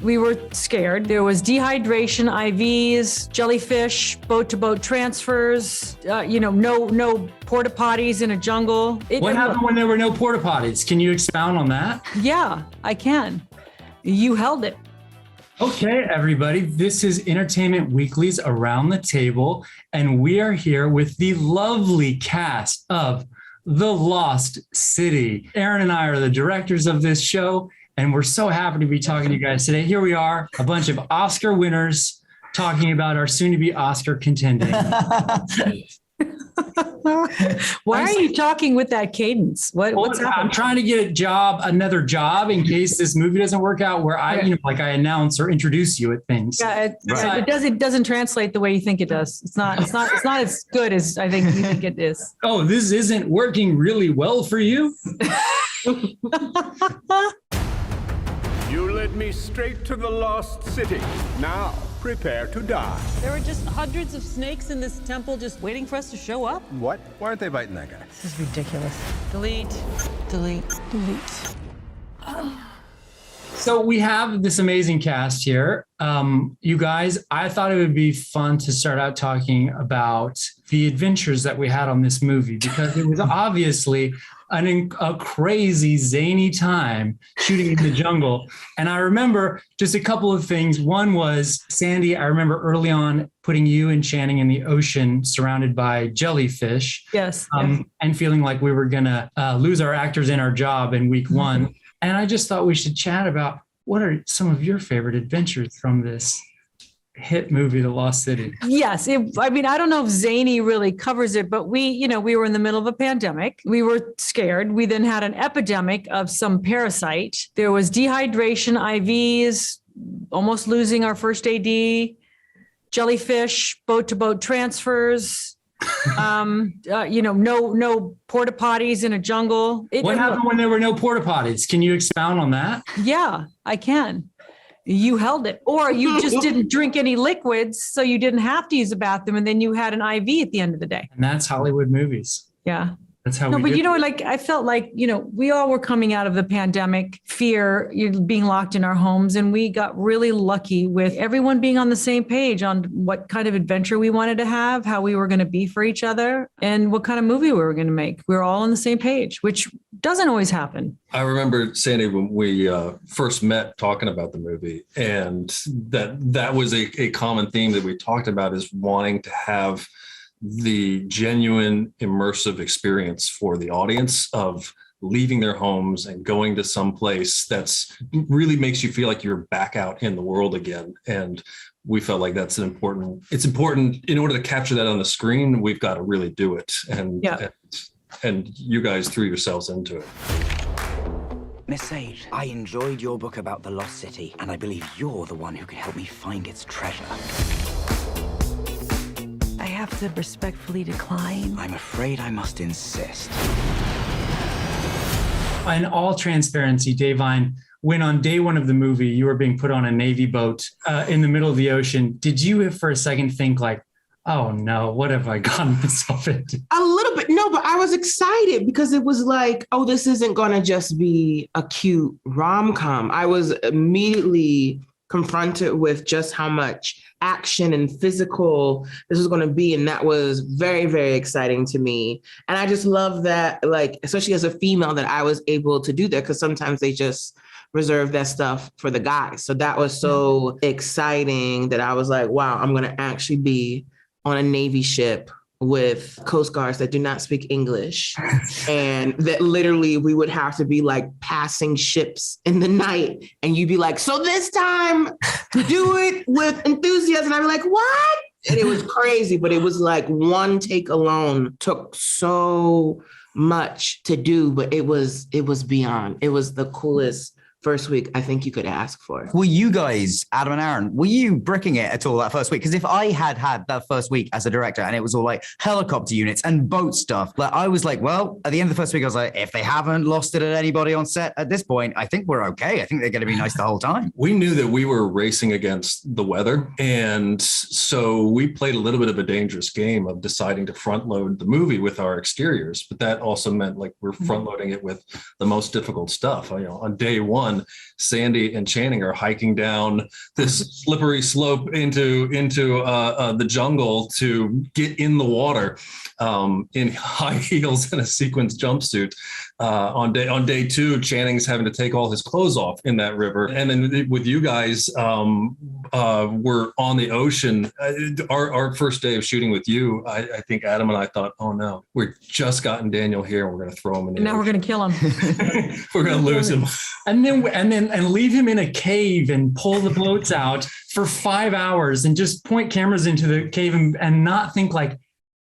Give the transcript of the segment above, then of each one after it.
We were scared. There was dehydration, IVs, jellyfish, boat-to-boat transfers, no porta potties in a jungle. What happened when there were no porta potties? Can you expound on that? Yeah, I can. You held it. Okay, everybody, this is Entertainment Weekly's Around the Table, and we are here with the lovely cast of The Lost City. Aaron and I are the directors of this show, and we're so happy to be talking to you guys today. Here we are, a bunch of Oscar winners talking about our soon-to-be Oscar contending. Why are you talking with that cadence? What's happening? I'm trying to get another job in case this movie doesn't work out where I announce or introduce you at things. Yeah, it doesn't translate the way you think it does. It's not as good as I think you think it is. Oh, this isn't working really well for you? You led me straight to the Lost City. Now, prepare to die. There were just hundreds of snakes in this temple just waiting for us to show up. What? Why aren't they biting that guy? This is ridiculous. Delete. So we have this amazing cast here. You guys, I thought it would be fun to start out talking about the adventures that we had on this movie because it was obviously a crazy, zany time shooting in the jungle. And I remember just a couple of things. One was, Sandy, I remember early on putting you and Channing in the ocean surrounded by jellyfish. Yes. And feeling like we were going to lose our actors in our job in week one. And I just thought we should chat about what are some of your favorite adventures from this hit movie, The Lost City? Yes. I don't know if zany really covers it, but we were in the middle of a pandemic. We were scared. We then had an epidemic of some parasite. There was dehydration, IVs, almost losing our first AD, jellyfish, boat-to-boat transfers, no porta potties in a jungle. What happened when there were no porta potties? Can you expound on that? Yeah, I can. You held it, or you just didn't drink any liquids, so you didn't have to use a bathroom, and then you had an IV at the end of the day. And that's Hollywood movies. Yeah. That's how no, we but I felt like, we all were coming out of the pandemic fear, being locked in our homes. And we got really lucky with everyone being on the same page on what kind of adventure we wanted to have, how we were going to be for each other, and what kind of movie we were going to make. We were all on the same page, which doesn't always happen. I remember, Sandy, when we first met talking about the movie, and that was a common theme that we talked about, is wanting to have the genuine immersive experience for the audience of leaving their homes and going to some place that's really makes you feel like you're back out in the world again. And we felt like it's important in order to capture that on the screen. We've got to really do it. And you guys threw yourselves into it. Miss Sage, I enjoyed your book about the Lost City, and I believe you're the one who can help me find its treasure. I have to respectfully decline. I'm afraid I must insist. In all transparency, Davine, when on day one of the movie, you were being put on a Navy boat in the middle of the ocean, did you for a second think like, oh no, what have I gotten myself into? A little bit. No, but I was excited because it was like, oh, this isn't going to just be a cute rom-com. I was immediately confronted with just how much action and physical this was going to be. And that was very, very exciting to me. And I just love that, like, especially as a female, that I was able to do that, because sometimes they just reserve that stuff for the guys. So that was so exciting that I was like, wow, I'm going to actually be on a Navy ship with Coast Guards that do not speak English, and that literally we would have to be like passing ships in the night, and you'd be like, so this time do it with enthusiasm. I'd be like, what? And it was crazy, but it was like one take alone took so much to do, but it was beyond. It was the coolest first week I think you could ask for. Were you guys, Adam and Aaron, were you bricking it at all that first week? Because if I had that first week as a director and it was all like helicopter units and boat stuff, like I was like, well, at the end of the first week, I was like, if they haven't lost it at anybody on set at this point, I think we're okay. I think they're going to be nice the whole time. We knew that we were racing against the weather. And so we played a little bit of a dangerous game of deciding to front load the movie with our exteriors. But that also meant like we're front loading it with the most difficult stuff. On day one, one, Sandy and Channing are hiking down this slippery slope into the jungle to get in the water in high heels and a sequins jumpsuit. On day two, Channing's having to take all his clothes off in that river. And then with you guys, we're on the ocean. Our first day of shooting with you, I think Adam and I thought, oh no, we're just gotten Daniel here and we're going to throw him in the Now we're ocean. going to kill him. We're going to lose him. And then leave him in a cave and pull the boats out for 5 hours and just point cameras into the cave and not think like,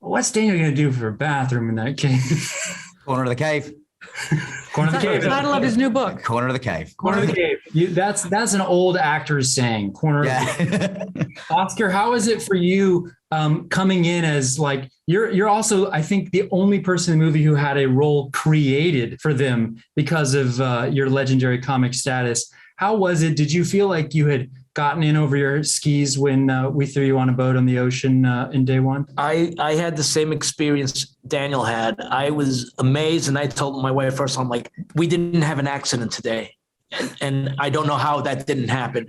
what's Daniel going to do for a bathroom in that cave? Corner of the cave. Corner of the That's cave. the title of his new book. Corner of the cave. Corner of the cave. That's an old actor's saying. Corner. Yeah. Of the cave. Oscar, how is it for you coming in as like you're also, I think, the only person in the movie who had a role created for them because of your legendary comic status. How was it? Did you feel like you had gotten in over your skis when we threw you on a boat on the ocean in day one? I had the same experience Daniel had. I was amazed, and I told my wife first, I'm like, we didn't have an accident today. And I don't know how that didn't happen.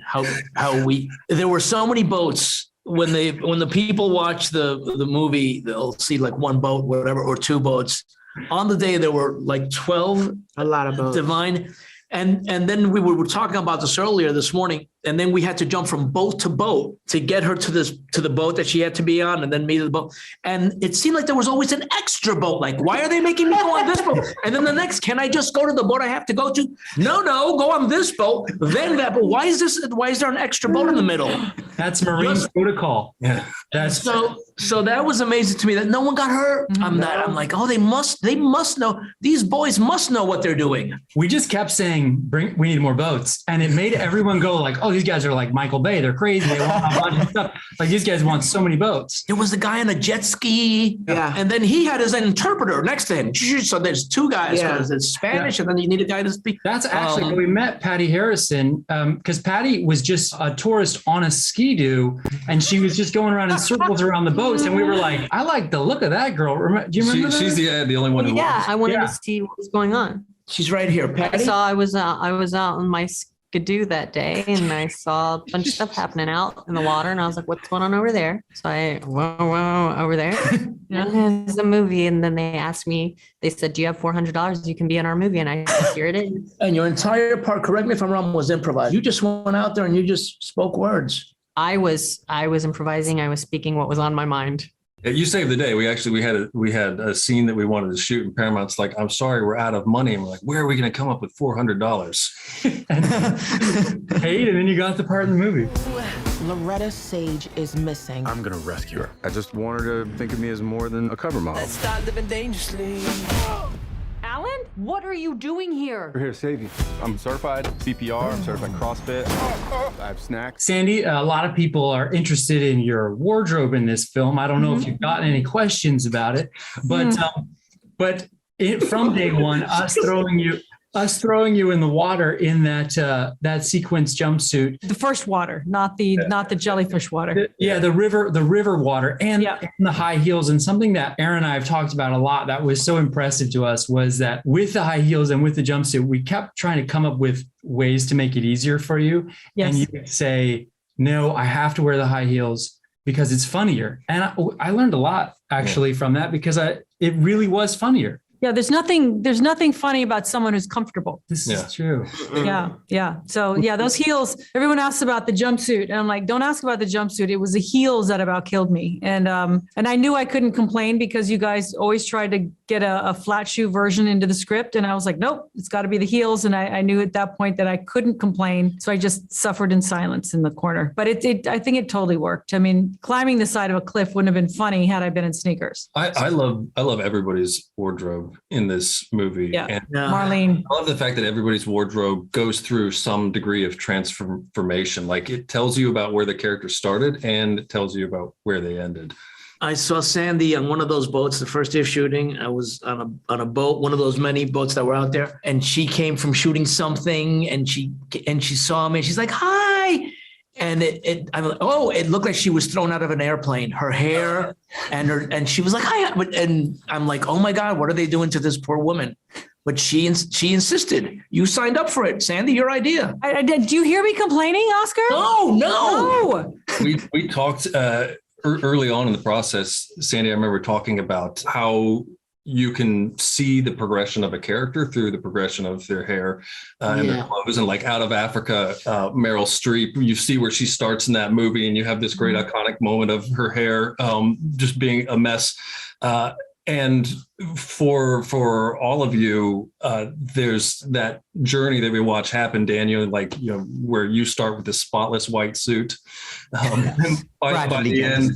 There were so many boats. When the people watch the movie, they'll see like one boat, whatever, or two boats. On the day, there were like 12. A lot of boats. Divine. And then we were talking about this earlier this morning, and then we had to jump from boat to boat to get her to the boat that she had to be on, and then me to the boat. And it seemed like there was always an extra boat. Like, why are they making me go on this boat? And then the next, can I just go to the boat I have to go to? No, go on this boat. Then that boat. Why is there an extra boat in the middle? That's Marine protocol. Yeah. That's So that was amazing to me that no one got hurt. I'm like, oh, they must know. These boys must know what they're doing. we just kept saying, we need more boats. And it made everyone go like, oh, these guys are like Michael Bay. They're crazy. They want a bunch of stuff. Like these guys want so many boats. There was a guy on a jet ski. Yeah. And then he had his interpreter next to him. So there's two guys. Yeah. Because it's Spanish, and then you need a guy to speak. That's actually where we met Patti Harrison, because Patti was just a tourist on a ski-doo, and she was just going around in circles around the boats. And we were like, I like the look of that girl. Do you remember that? She's the only one who Yeah, I wanted Yeah. to see what was going on. She's right here. Patty. I was out on my skidoo that day, and I saw a bunch of stuff happening out in the water, and I was like, what's going on over there? So I went over there. And there's a movie, and then they asked me, they said, do you have $400? You can be in our movie. And I said, here it is. And your entire part, correct me if I'm wrong, was improvised. You just went out there and you just spoke words. I was improvising. I was speaking what was on my mind. Yeah, you saved the day. We had a scene that we wanted to shoot, and Paramount's like, "I'm sorry, we're out of money." And we're like, "Where are we going to come up with $400?" Paid, and then you got the part in the movie. Loretta Sage is missing. I'm gonna rescue her. I just want her to think of me as more than a cover model. Let's start living dangerously. Alan, what are you doing here? We're here to save you. I'm certified CPR, I'm certified CrossFit. I have snacks. Sandy, a lot of people are interested in your wardrobe in this film. I don't know if you've gotten any questions about it, but from day one, us throwing you in the water in that sequence jumpsuit. The first water, not the jellyfish water. The river water and the high heels. And something that Aaron and I have talked about a lot that was so impressive to us was that with the high heels and with the jumpsuit, we kept trying to come up with ways to make it easier for you. Yes. And you would say, no, I have to wear the high heels because it's funnier. And I learned a lot actually from that because it really was funnier. Yeah, there's nothing funny about someone who's comfortable. This is true. Yeah. So those heels, everyone asks about the jumpsuit. And I'm like, don't ask about the jumpsuit. It was the heels that about killed me. And I knew I couldn't complain because you guys always tried to get a flat shoe version into the script. And I was like, nope, it's got to be the heels. And I knew at that point that I couldn't complain. So I just suffered in silence in the corner. But I think it totally worked. I mean, climbing the side of a cliff wouldn't have been funny had I been in sneakers. I love everybody's wardrobe in this movie. Yeah. And Marlene. I love the fact that everybody's wardrobe goes through some degree of transformation. Like it tells you about where the character started and it tells you about where they ended. I saw Sandy on one of those boats the first day of shooting. I was on a boat, one of those many boats that were out there, and she came from shooting something, and she saw me, and she's like, "Hi." And it looked like she was thrown out of an airplane. Her hair and she was like, "Hi," and I'm like, "Oh my God, what are they doing to this poor woman?" but she insisted. You signed up for it, Sandy. Your idea. Do you hear me complaining, Oscar? No. We talked early on in the process, Sandy. I remember talking about how you can see the progression of a character through the progression of their hair and their clothes. And like Out of Africa, Meryl Streep, you see where she starts in that movie, and you have this great iconic moment of her hair just being a mess. And for all of you, there's that journey that we watch happen, Daniel, like, you know, where you start with this spotless white suit. And by the end,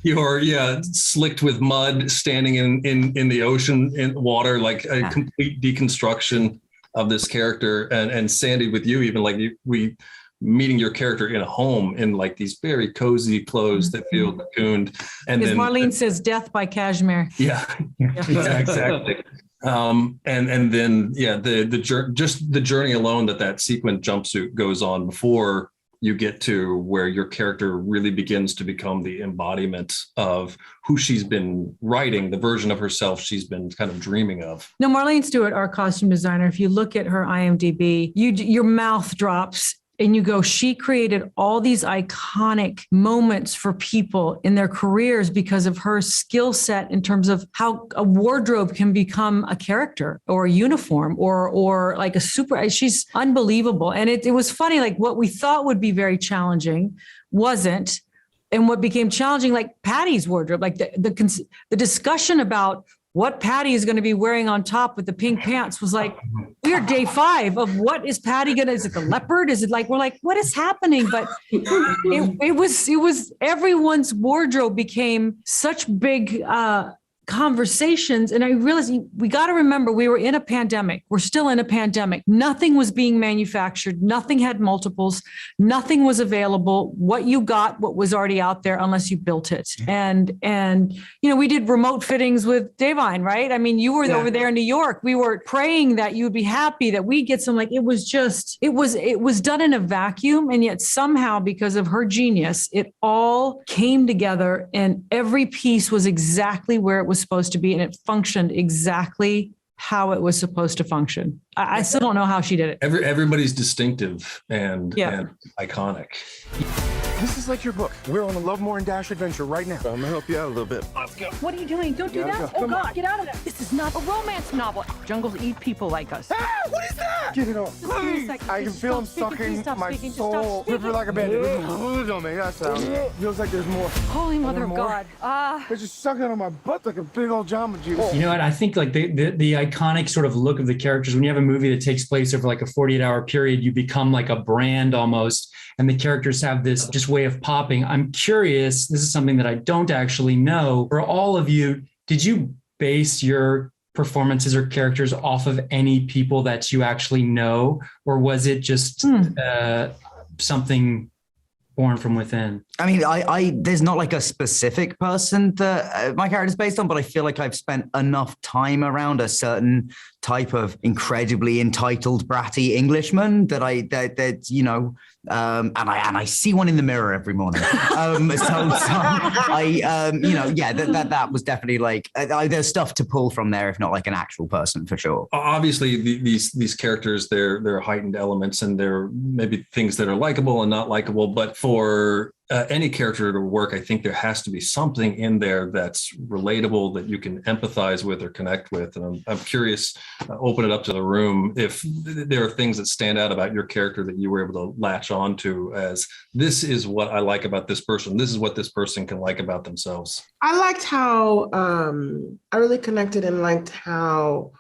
you're slicked with mud, standing in the ocean, in water, like a complete deconstruction of this character. And Sandy, with you, even like we meeting your character in a home in like these very cozy clothes that feel cocooned. And Because then Marlene says death by cashmere. Yeah, exactly. And then the journey alone that sequin jumpsuit goes on before you get to where your character really begins to become the embodiment of who she's been writing, the version of herself she's been kind of dreaming of. No, Marlene Stewart, our costume designer, if you look at her IMDb, your mouth drops. And you go, she created all these iconic moments for people in their careers because of her skill set in terms of how a wardrobe can become a character or a uniform or like a she's unbelievable. And it was funny, like what we thought would be very challenging wasn't. And what became challenging, like Patti's wardrobe, like the discussion about what Patti is going to be wearing on top with the pink pants was like, we're day 5 of what is Patti going to, is it the leopard? Is it like, we're like, what is happening? But it was everyone's wardrobe became such big conversations. And I realized we got to remember we were in a pandemic. We're still in a pandemic. Nothing was being manufactured. Nothing had multiples. Nothing was available. What you got, what was already out there, unless you built it. And you know, we did remote fittings with Davine, right? I mean, you were over there in New York. We were praying that you'd be happy that we get some, like, it was done in a vacuum. And yet somehow, because of her genius, it all came together and every piece was exactly where it was supposed to be, and it functioned exactly how it was supposed to function. I still don't know how she did it. Everybody's distinctive and iconic. This is like your book. We're on a Love More and Dash adventure right now. I'm gonna help you out a little bit. Let's go. What are you doing? Don't do that. Oh God, get out of there. This is not a romance novel. Jungles eat people like us. Ah, what is that? Get it off. Please. I can feel him sucking my soul. Ripper like a bandit. Don't make that sound. Feels like there's more. Holy Mother of God. They're just sucking on my butt like a big old Jamba Juice. You know what? I think like the iconic sort of look of the characters, when you have a movie that takes place over like a 48-hour period, you become like a brand almost. And the characters have this just way of popping. I'm curious, this is something that I don't actually know. For all of you, did you base your performances or characters off of any people that you actually know? Or was it just something born from within? I mean, I there's not like a specific person that my character is based on, but I feel like I've spent enough time around a certain type of incredibly entitled bratty Englishman that you know, and I see one in the mirror every morning. You know, that was definitely like there's stuff to pull from there, if not like an actual person for sure. Obviously, these characters, they're heightened elements, and they're maybe things that are likable and not likable. But for any character to work, I think there has to be something in there that's relatable, that you can empathize with or connect with. And I'm curious, open it up to the room, if there are things that stand out about your character that you were able to latch on to as, this is what I like about this person. This is what this person can like about themselves. I liked how, I really connected and liked how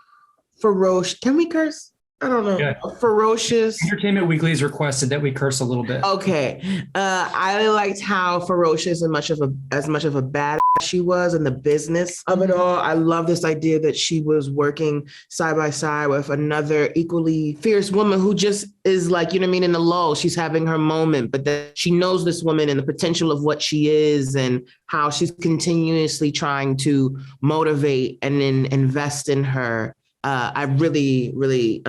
ferocious, can we curse? I don't know. Yeah. Ferocious. Entertainment Weekly has requested that we curse a little bit. Okay. I liked how ferocious and as much of a badass she was in the business of it all. I love this idea that she was working side by side with another equally fierce woman who just is like, you know what I mean, in the lull. She's having her moment, but that she knows this woman and the potential of what she is and how she's continuously trying to motivate and then invest in her. I really, really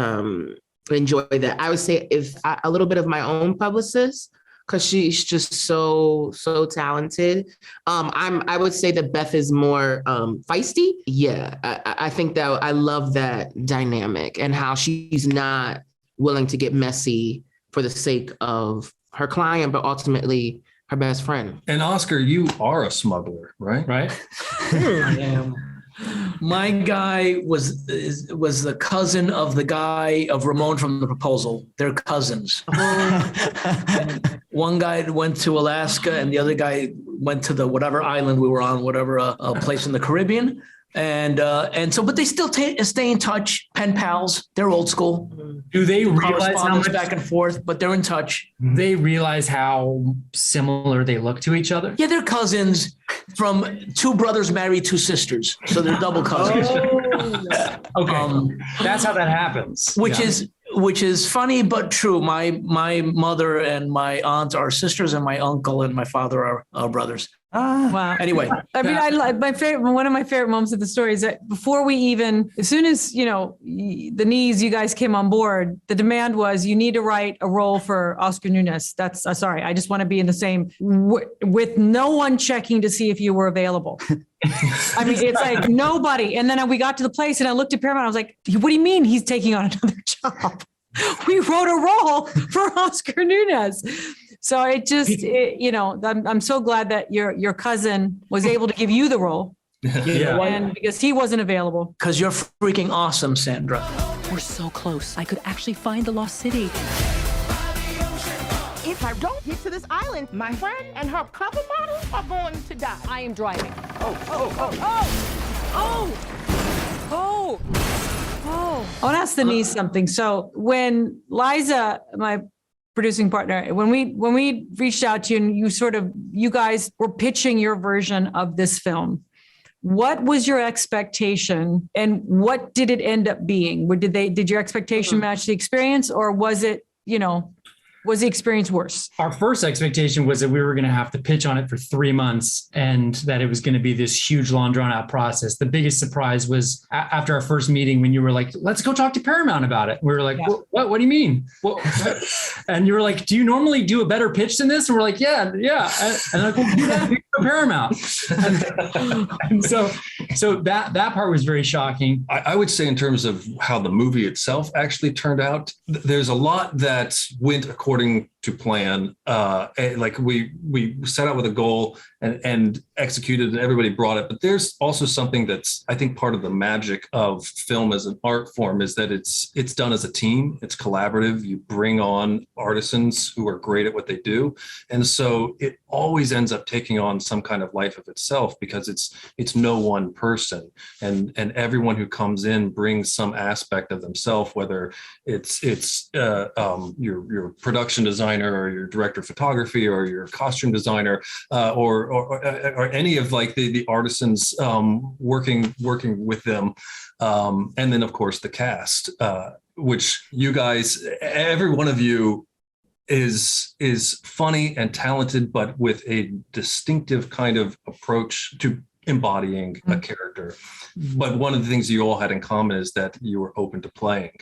enjoy that. I would say if a little bit of my own publicist because she's just so talented. I would say that Beth is more feisty. Yeah, I think that I love that dynamic and how she's not willing to get messy for the sake of her client, but ultimately her best friend. And Oscar, you are a smuggler, right? Right. I am. My guy was the cousin of the guy of Ramon from The Proposal. They're cousins. And one guy went to Alaska and the other guy went to the whatever island we were on, whatever place in the Caribbean. And so, but they still stay in touch, pen pals. They're old school. Do they realize how much back and forth, but they're in touch? They realize how similar they look to each other? Yeah, they're cousins from two brothers married two sisters. So they're double cousins. Okay. That's how that happens. Which is funny, but true. My mother and my aunt are sisters and my uncle and my father are brothers. Wow. Anyway. I mean, one of my favorite moments of the story is that before we even, as soon as, the knees, you guys came on board, the demand was you need to write a role for Oscar Nunez. That's sorry. I just want to be in the same with no one checking to see if you were available. I mean, it's like nobody. And then we got to the place and I looked at Paramount. I was like, what do you mean he's taking on another job? We wrote a role for Oscar Nunez. So I'm so glad that your cousin was able to give you the role. Yeah. And because he wasn't available. Because you're freaking awesome, Sandra. We're so close. I could actually find the lost city. If I don't get to this island, my friend and her cover model are going to die. I am driving. I want to ask the niece something. So when Liza, my producing partner, when we reached out to you and you guys were pitching your version of this film, what was your expectation and what did it end up being? Did your expectation match the experience, or was it, was the experience worse? Our first expectation was that we were going to have to pitch on it for 3 months and that it was going to be this huge, long, drawn out process. The biggest surprise was after our first meeting when you were like, let's go talk to Paramount about it. We were like, what do you mean? What? And you were like, do you normally do a better pitch than this? And we're like, yeah. And like, well, do that for Paramount. And so that part was very shocking. I would say in terms of how the movie itself actually turned out, there's a lot that went according to plan. Like we set out with a goal and executed, and everybody brought it. But there's also something that's, I think, part of the magic of film as an art form is that it's done as a team. It's collaborative. You bring on artisans who are great at what they do, and so it always ends up taking on some kind of life of itself because it's no one person, and everyone who comes in brings some aspect of themselves, whether it's your production designer or your director of photography or your costume designer or any of like the artisans working with them, and then of course the cast, which you guys, every one of you is funny and talented, but with a distinctive kind of approach to embodying a character. But one of the things you all had in common is that you were open to playing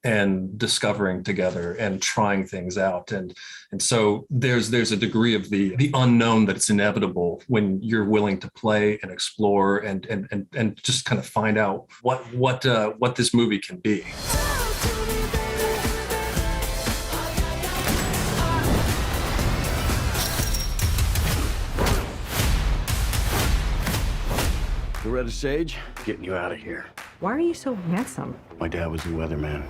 and discovering together and trying things out. And so there's a degree of the unknown that's inevitable when you're willing to play and explore and just kind of find out what this movie can be. Loretta Sage, getting you out of here. Why are you so handsome? My dad was a weatherman.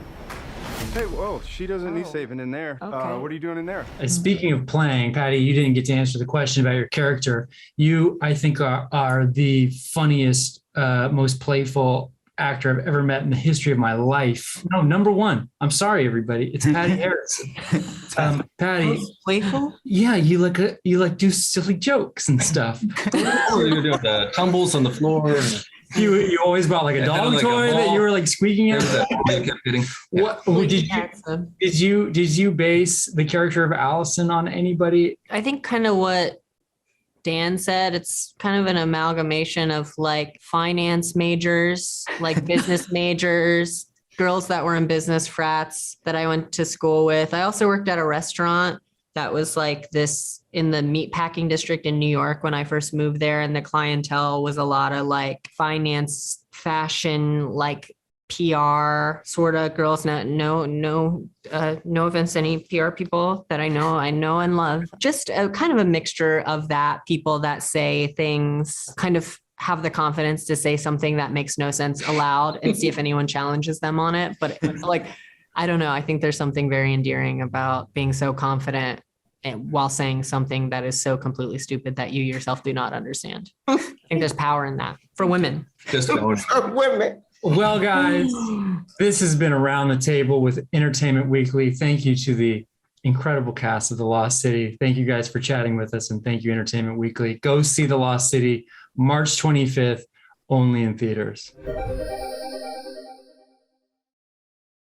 Hey, whoa, she doesn't need saving in there. Okay. What are you doing in there? Speaking of playing, Patti, you didn't get to answer the question about your character. You, I think, are the funniest, most playful actor I've ever met in the history of my life. No, number one. I'm sorry, everybody. It's Patti Harrison. Patti, playful? Yeah, you like do silly jokes and stuff. Or you're doing the tumbles on the floor. You always brought like a dog toy that you were like squeaking at. What did you base the character of Allison on anybody? I think kind of what Dan said, it's kind of an amalgamation of like finance majors, like business majors, girls that were in business frats that I went to school with. I also worked at a restaurant that was like this in the meatpacking district in New York when I first moved there. And the clientele was a lot of like finance, fashion, like PR sort of girls. No offense to any PR people that I know and love. Just a kind of a mixture of that, people that say things, kind of have the confidence to say something that makes no sense aloud and see if anyone challenges them on it. But like, I don't know. I think there's something very endearing about being so confident while saying something that is so completely stupid that you yourself do not understand. I think there's power in that for women. Just women. Well, guys, this has been Around the Table with Entertainment Weekly. Thank you to the incredible cast of The Lost City. Thank you guys for chatting with us, and thank you, Entertainment Weekly. Go see The Lost City, March 25th, only in theaters.